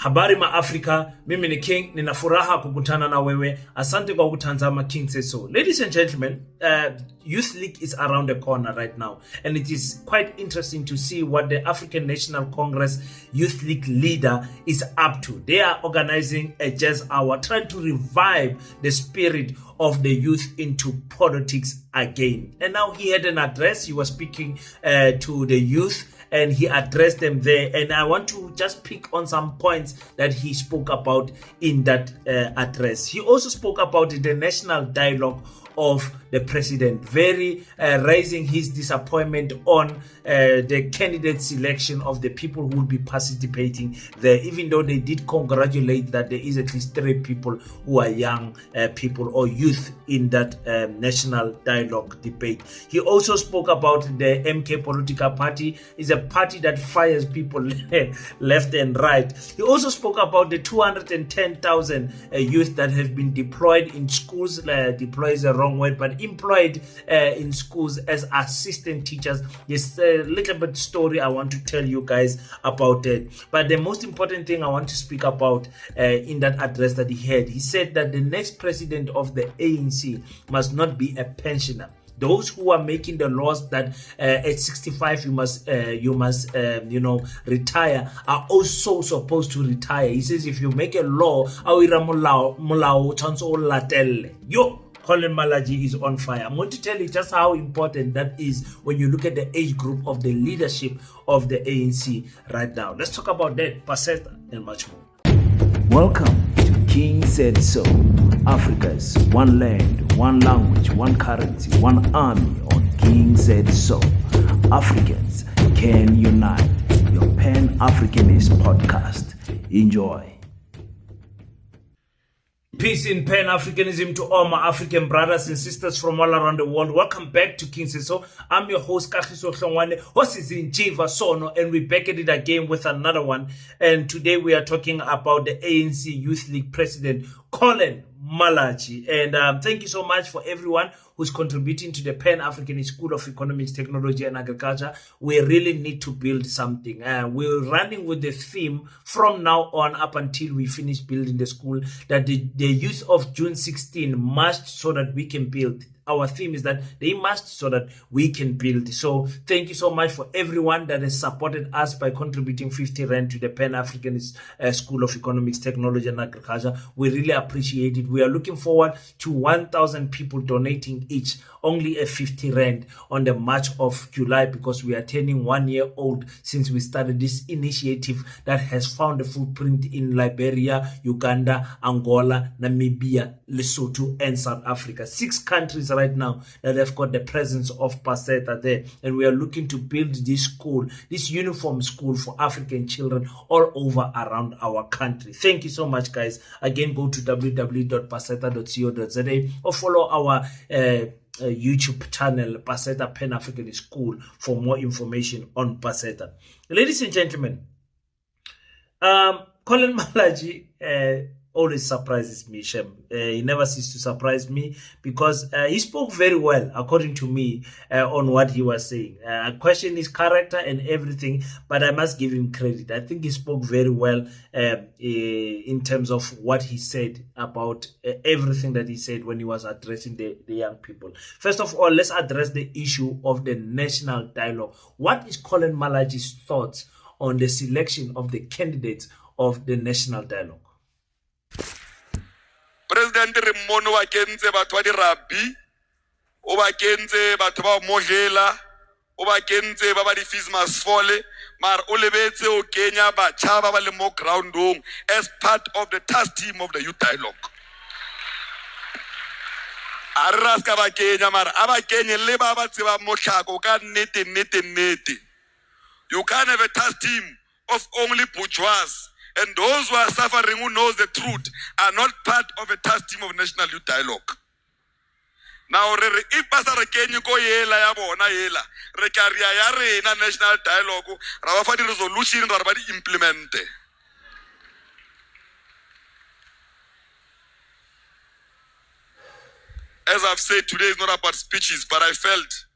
Habari ma Africa, mimi ni King, nina furaha kukutana na wewe. Asante kwa kutazama King Says So. Ladies and gentlemen, Youth League is around the corner right now, and it is quite interesting to see what the African National Congress Youth League leader is up to. They are organizing a jazz hour, trying to revive the spirit of the youth into politics again. And now he had an address. He was speaking to the youth, and he addressed them there. And I want to just pick on some points that he spoke about in that address. He also spoke about the national dialogue of the president, raising his disappointment on the candidate selection of the people who will be participating there, even though they did congratulate that there is at least 3 people who are young people or youth in that national dialogue debate. He also spoke about the MK political party is a party that fires people left and right. He also spoke about the 210,000 youth that have been deployed in schools. Deploy is the wrong word, but employed in schools as assistant teachers. There's a little bit story I want to tell you guys about it. But the most important thing I want to speak about in that address that he had, he said that the next president of the ANC must not be a pensioner. Those who are making the laws that at 65 you must retire are also supposed to retire. He says if you make a law, Collen Malatjie is on fire. I'm going to tell you just how important that is when you look at the age group of the leadership of the ANC right now. Let's talk about that, Paseta, and much more. Welcome to King Said So, Africa's one land, one language, one currency, one army on King Said So. Africans can unite. Your Pan-Africanist podcast. Enjoy. Peace in Pan-Africanism to all my African brothers and sisters from all around the world. Welcome back to King Says So. I'm your host, Kagiso Hlongwane, host is in Jiva Sono, and we're back at it again with another one. And today we are talking about the ANC Youth League President, Collen Malatjie. And thank you so much for everyone who's contributing to the Pan-African School of Economics, Technology and Agriculture. We really need to build something. We're running with the theme from now on up until we finish building the school, that the youth of June 16 must, so that we can build. Our theme is that they must, so that we can build. So thank you so much for everyone that has supported us by contributing 50 Rand to the Pan-African School of Economics, Technology and Agriculture. We really appreciate it. We are looking forward to 1,000 people donating each, only a 50 Rand on the March of July, because we are turning 1 year old since we started this initiative that has found a footprint in Liberia, Uganda, Angola, Namibia, Lesotho and South Africa. 6 countries right now that have got the presence of Paseta there, and we are looking to build this school, this uniform school for African children all over around our country. Thank you so much, guys. Again, go to www.paseta.co.za or follow our YouTube channel, Paseta Pan-African School, for more information on Paseta. Ladies and gentlemen, Collen Malatjie always surprises me, Shem. He never ceases to surprise me because he spoke very well, according to me, on what he was saying. I question his character and everything, but I must give him credit. I think he spoke very well in terms of what he said about everything that he said when he was addressing the young people. First of all, let's address the issue of the national dialogue. What is Collen Malatjie's thoughts on the selection of the candidates of the national dialogue? President Rimono wa kentse batho ba di rugby, o ba kentse batho ba mogela, o ba kentse ba ba di Fismas fole, maar o lebetse o kenya batjha ba ba le mo groundong as part of the task team of the youth dialogue. Araska ba kenya maar aba kenye le ba ba tseba mohlako ka nnete. You can't have a task team of only bourgeois. And those who are suffering, who knows the truth, are not part of a task team of National Youth Dialogue. Now, if Pastor Kenny ko yela ya bona yela, rekaria ya rena National Dialogue, rawafa di resolution rabadi implemente. As I've said, today is not about speeches, but I felt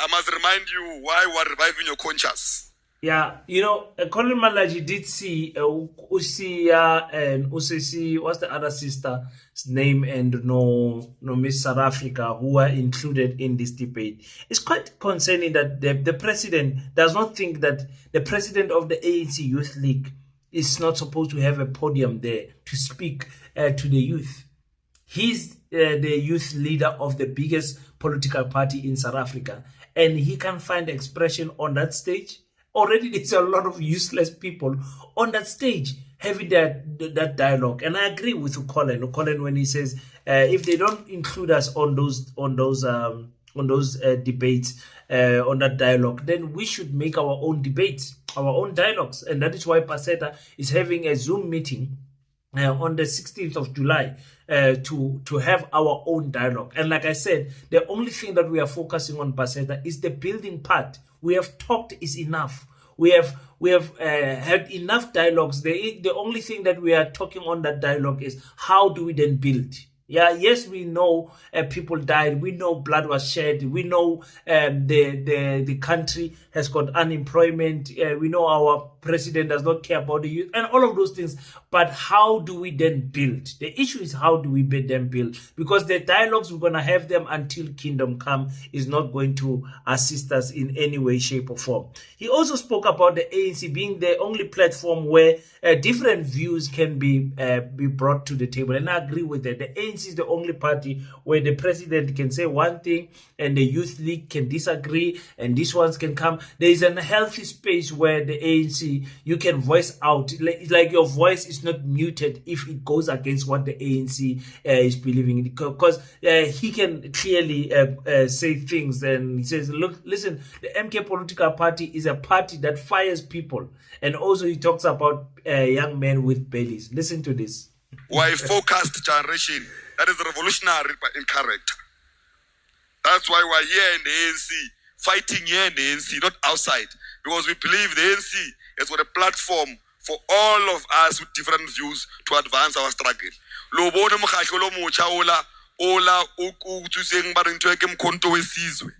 I must remind you why we're reviving your conscience. Yeah, Collen Malatjie did see Usia and Usisi, what's the other sister's name, and no Miss South Africa, who are included in this debate. It's quite concerning that the president does not think that the president of the ANC Youth League is not supposed to have a podium there to speak to the youth. He's the youth leader of the biggest political party in South Africa, and he can find expression on that stage. Already there's a lot of useless people on that stage having that dialogue. And I agree with Collen when he says if they don't include us on those debates, on that dialogue, then we should make our own debates, our own dialogues. And that is why Paseta is having a Zoom meeting on the 16th of July to have our own dialogue. And like I said, the only thing that we are focusing on, Paseta, is the building part. We have talked is enough. We have had enough dialogues. The only thing that we are talking on that dialogue is how do we then build? Yeah, yes, we know people died. We know blood was shed. We know the country has got unemployment. We know our president does not care about the youth and all of those things. But how do we then build? The issue is how do we then build? Because the dialogues we're going to have them until kingdom come is not going to assist us in any way, shape or form. He also spoke about the ANC being the only platform where different views can be brought to the table. And I agree with that. The ANC is the only party where the president can say one thing and the youth league can disagree and these ones can come. There is a healthy space where the ANC, you can voice out. Like your voice is not muted if it goes against what the ANC is believing in. Because he can clearly say things, and he says, look, listen, the MK political party is a party that fires people. And also he talks about young men with bellies. Listen to this. We're a focused generation that is revolutionary in character. That's why we're here in the ANC, fighting here in the ANC, not outside. Because we believe the ANC has got a platform for all of us with different views to advance our struggle. Lobone mokhatlo lo mocha ola ukuseng ba ntwe ke mkhonto wesizwe.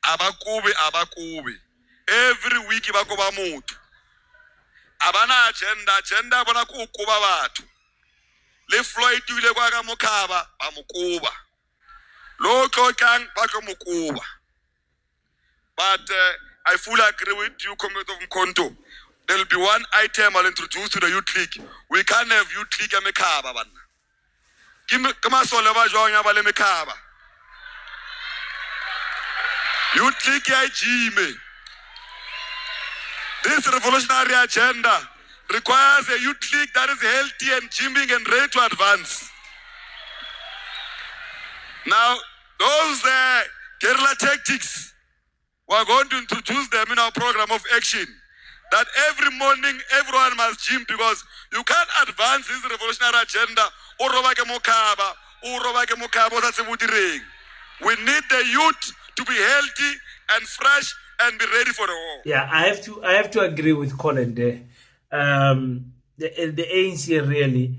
Abakube. Every week ba ko ba motho. Abana agenda bona ku kuba batho. Le Floyd ile kwa ka mokhaba ba mokuba. Lo tlokang ba tlo mokuba. But I fully agree with you, Comrade of Mkhonto. There will be one item I'll introduce to the youth league. We can't have youth league ya mekhaba bana. Kama sole ba jonya ba le mekhaba. Youth league ya jime. This revolutionary agenda requires a youth league that is healthy and gymming and ready to advance. Now, those guerrilla tactics, we're going to introduce them in our program of action. That every morning, everyone must gym, because you can't advance this revolutionary agenda. We need the youth to be healthy and fresh and be ready for the war. Yeah, I have to agree with Collen there. The ANC really,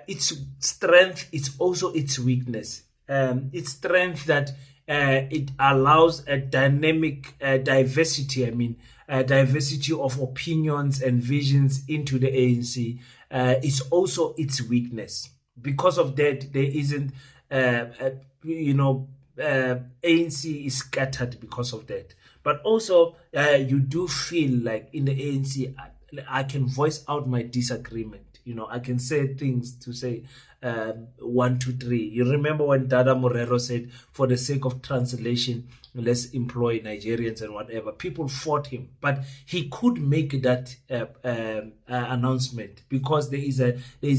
its strength, it's also its weakness. Its strength that it allows a dynamic diversity. Diversity of opinions and visions into the ANC. Is also its weakness. Because of that, there isn't, ANC is scattered because of that. But also, you do feel like in the ANC, I can voice out my disagreement. I can say things to say 1, 2, 3. You remember when Dada Morero said, for the sake of translation, let's employ Nigerians and whatever. People fought him, but he could make that announcement because there is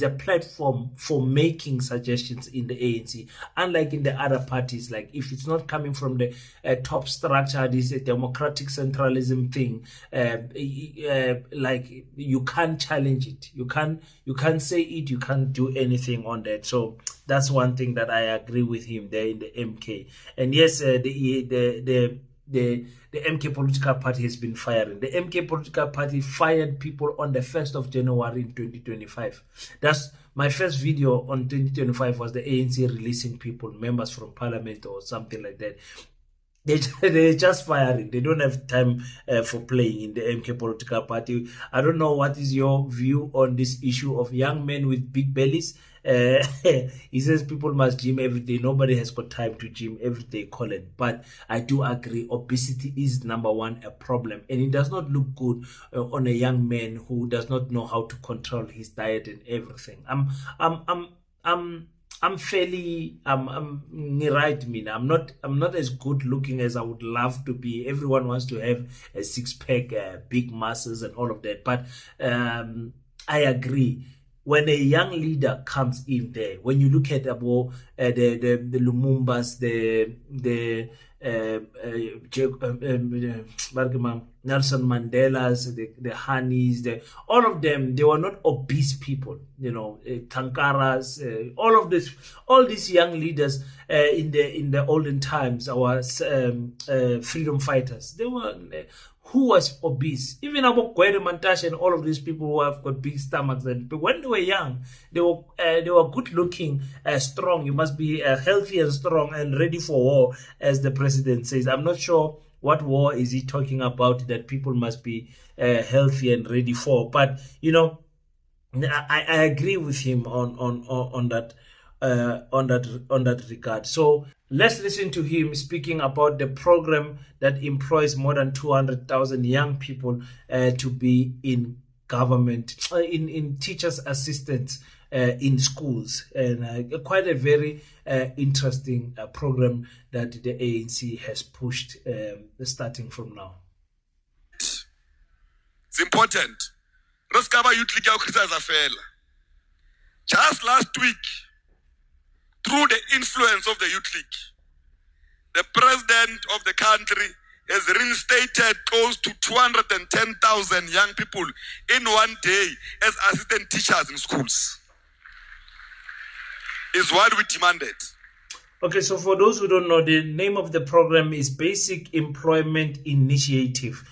a platform for making suggestions in the ANC. Unlike in the other parties, like if it's not coming from the top structure, this is a democratic centralism thing. Like you can't challenge it. You can't say it. You can't do anything on that. So that's one thing that I agree with him there in the MK. And yes, the MK political party has been firing. The MK political party fired people on the 1st of January in 2025. That's my first video on 2025 was the ANC releasing people, members from parliament or something like that. They're just firing. They don't have time for playing in the MK political party. I don't know what is your view on this issue of young men with big bellies. He says people must gym every day. Nobody has got time to gym every day, Collen. But I do agree, obesity is number one a problem, and it does not look good on a young man who does not know how to control his diet and everything. I'm fairly right, mean I'm not as good looking as I would love to be. Everyone wants to have a six-pack, big muscles and all of that, but I agree. When a young leader comes in there, when you look at the Lumumbas, Nelson Mandela's, the Hanis, all of them, they were not obese people, Tankaras, all these young leaders in the olden times, our freedom fighters, they were. Who was obese? Even about Gwede Mantashe and all of these people who have got big stomachs. And when they were young, they were good looking, strong. You must be healthy and strong and ready for war, as the president says. I'm not sure what war is he talking about that people must be healthy and ready for. But I agree with him on that regard. So let's listen to him speaking about the program that employs more than 200,000 young people to be in government, in teachers' assistants in schools, and quite a very interesting program that the ANC has pushed starting from now. It's important. Just last week, through the influence of the Youth League, the president of the country has reinstated close to 210,000 young people in one day as assistant teachers in schools. Is what we demanded. Okay, so for those who don't know, the name of the program is Basic Employment Initiative.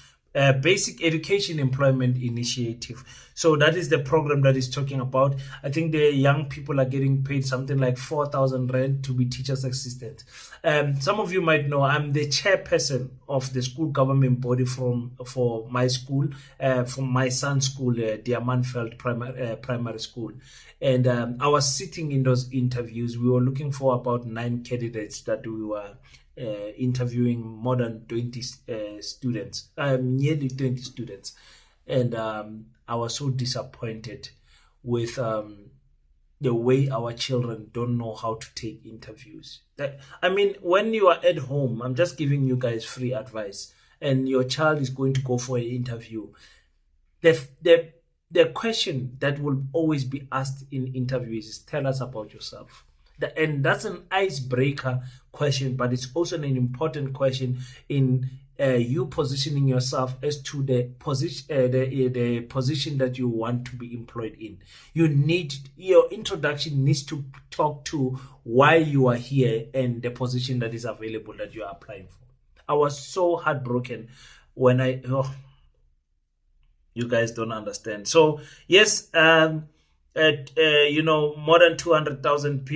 Basic Education Employment Initiative. So that is the program that is talking about. I think the young people are getting paid something like 4,000 rand to be teachers' assistants. Some of you might know I'm the chairperson of the school government body for my school, from my son's school, Diamantfeld Primary School. And I was sitting in those interviews. We were looking for about 9 candidates that we were interviewing, more than 20 students, nearly 20 students. And I was so disappointed with the way our children don't know how to take interviews. I mean, when you are at home, I'm just giving you guys free advice, and your child is going to go for an interview. The question that will always be asked in interviews is, tell us about yourself. And that's an icebreaker question, but it's also an important question in you positioning yourself as to the position that you want to be employed in. Your introduction needs to talk to why you are here and the position that is available that you are applying for. I was so heartbroken when you guys don't understand. So yes, more than 200,000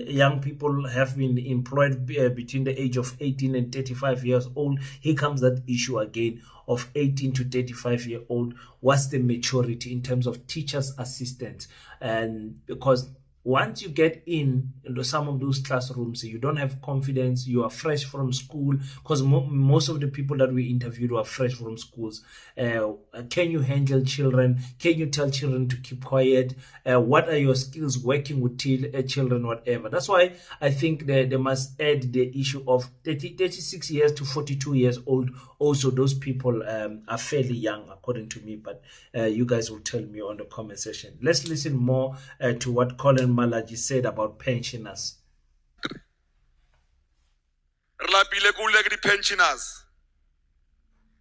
young people have been employed between the age of 18 and 35 years old. Here comes that issue again of 18 to 35 year old. What's the maturity in terms of teachers' assistants? And because once you get into some of those classrooms, you don't have confidence, you are fresh from school, because most of the people that we interviewed were fresh from schools. Can you handle children? Can you tell children to keep quiet? What are your skills working with children, whatever? That's why I think they must add the issue of 36 years to 42 years old. Also, those people are fairly young, according to me, but you guys will tell me on the comment section. Let's listen more to what Collen Malatjie said about pensioners. Pensioners.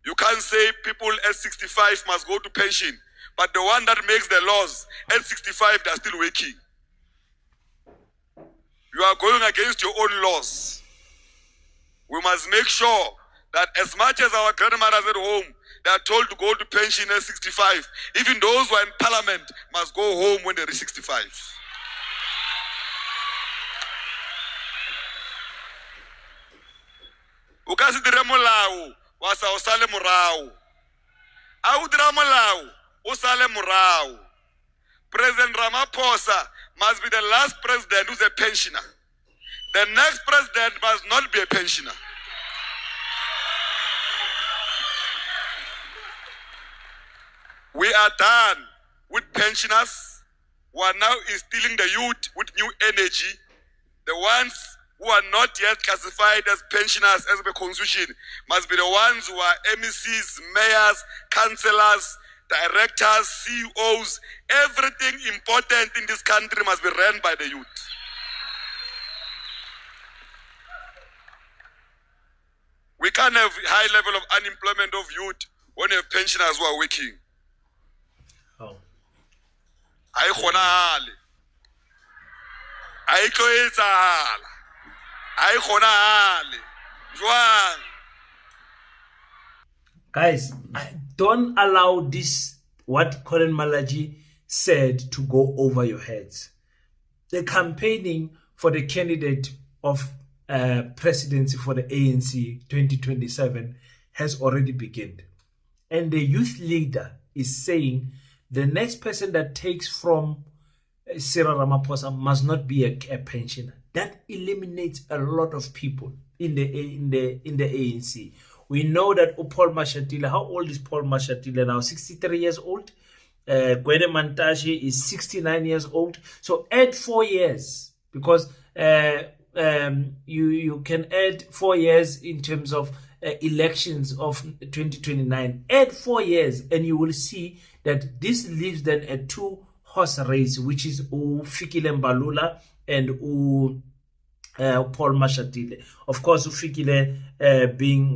You can't say people at 65 must go to pension, but the one that makes the laws at 65, they're still working. You are going against your own laws. We must make sure that as much as our grandmothers at home, they are told to go to pension at 65, even those who are in parliament must go home when they reach 65. o ka se dire molao wa sa o sale morao a o dira molao o sale morao. President Ramaphosa must be the last president who's a pensioner. The next president must not be a pensioner. We are done with pensioners who are now instilling the youth with new energy. The ones who are not yet classified as pensioners as per constitution must be the ones who are MECs, mayors, councillors, directors, CEOs. Everything important in this country must be run by the youth. We can't have high level of unemployment of youth when you have pensioners who are working. Oh. Ai khonahale. Ai tlo etsahala. Ai khonahale. Jwang. Guys, don't allow this, what Collen Malatjie said, to go over your heads. The campaigning for the candidate of presidency for the ANC 2027 has already begun. And the youth leader is saying the next person that takes from Cyril Ramaphosa must not be a pensioner. That eliminates a lot of people in the ANC. We know that Paul Mashatile, how old is Paul Mashatile now? 63 years old. Gwede Mantashe is 69 years old. So add 4 years, because you can add 4 years in terms of elections of 2029. Add 4 years and you will see that this leaves then a 2-horse race, which is Fikile Mbalula and Paul Mashatile. Of course, Ufikile being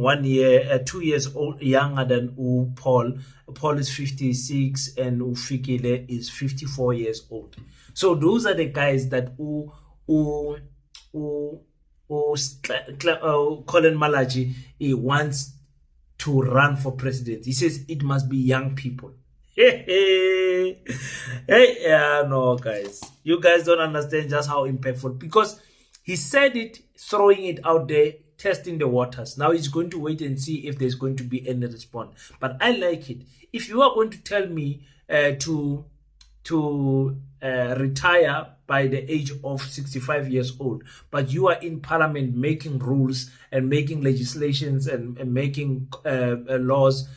2 years old, younger than Paul. Paul is 56 and Ufikile is 54 years old. So those are the guys that Collen Malatjie wants to run for president. He says it must be young people. Hey, no, guys. You guys don't understand just how impactful, because he said it, throwing it out there, testing the waters. Now he's going to wait and see if there's going to be any response. But I like it. If you are going to tell me to retire by the age of 65 years old, but you are in parliament making rules and making legislations and making laws,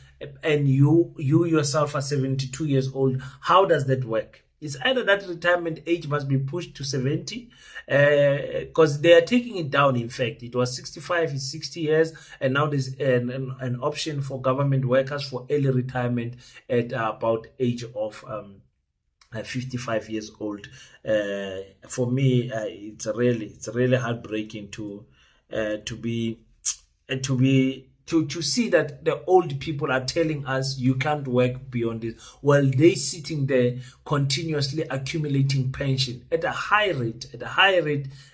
and you yourself are 72 years old, how does that work? It's either that retirement age must be pushed to 70, because they are taking it down. In fact, it was 65, it's 60 years, and now there's an option for government workers for early retirement at about age of 55 years old. For me, it's really heartbreaking to see that the old people are telling us you can't work beyond this, while they sitting there continuously accumulating pension at a high rate.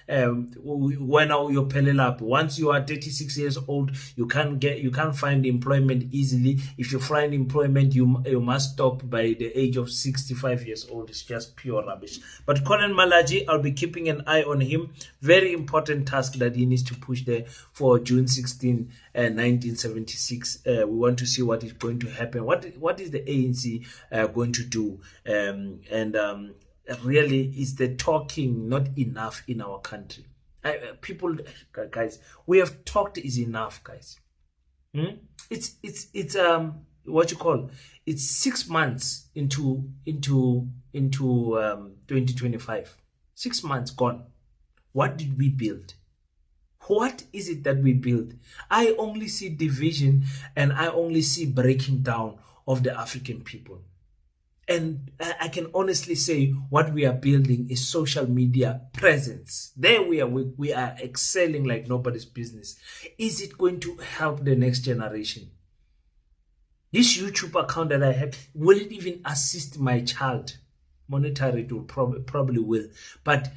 When you're pelling up, once you are 36 years old, you can't find employment easily. If you find employment, you must stop by the age of 65 years old. It's just pure rubbish. But Collen Malatjie, I'll be keeping an eye on him. Very important task that he needs to push there for June 16, 1976. We want to see what is going to happen. What is the ANC going to do? Really, is the talking not enough in our country? People, guys, we have talked is enough, guys. It's what you call, it's 6 months into 2025. 6 months gone. What did we build? What is it that we built? I only see division, and I only see breaking down of the African people. And I can honestly say what we are building is social media presence. There we are excelling like nobody's business. Is it going to help the next generation? This YouTube account that I have, will it even assist my child? Monetary, it will probably will. But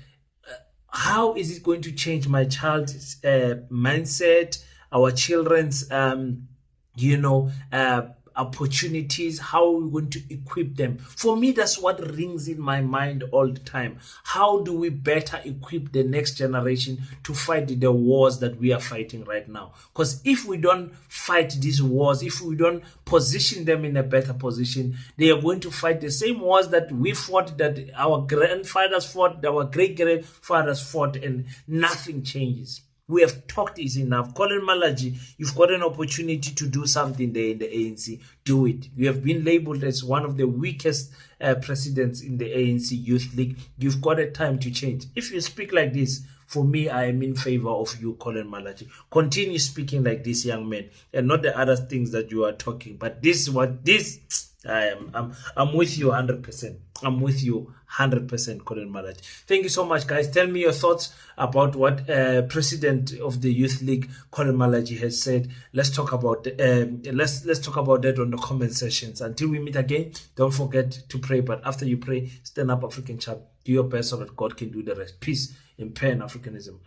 how is it going to change my child's mindset, our children's, opportunities, how are we going to equip them? For me, that's what rings in my mind all the time. How do we better equip the next generation to fight the wars that we are fighting right now? Because if we don't fight these wars, if we don't position them in a better position, they are going to fight the same wars that we fought, that our grandfathers fought, that our great-grandfathers fought, and nothing changes. We have talked is enough. Collen Malatjie, you've got an opportunity to do something there in the ANC. Do it. You have been labeled as one of the weakest presidents in the ANC Youth League. You've got a time to change. If you speak like this, for me, I am in favor of you, Collen Malatjie. Continue speaking like this, young man, and not the other things that you are talking. But this, I'm with you 100%. I'm with you 100%, Collen Malatjie. Thank you so much, guys. Tell me your thoughts about what President of the Youth League, Collen Malatjie, has said. Let's talk about let's talk about that on the comment sections. Until we meet again, don't forget to pray. But after you pray, stand up, African child. Do your best so that God can do the rest. Peace and Pan Africanism.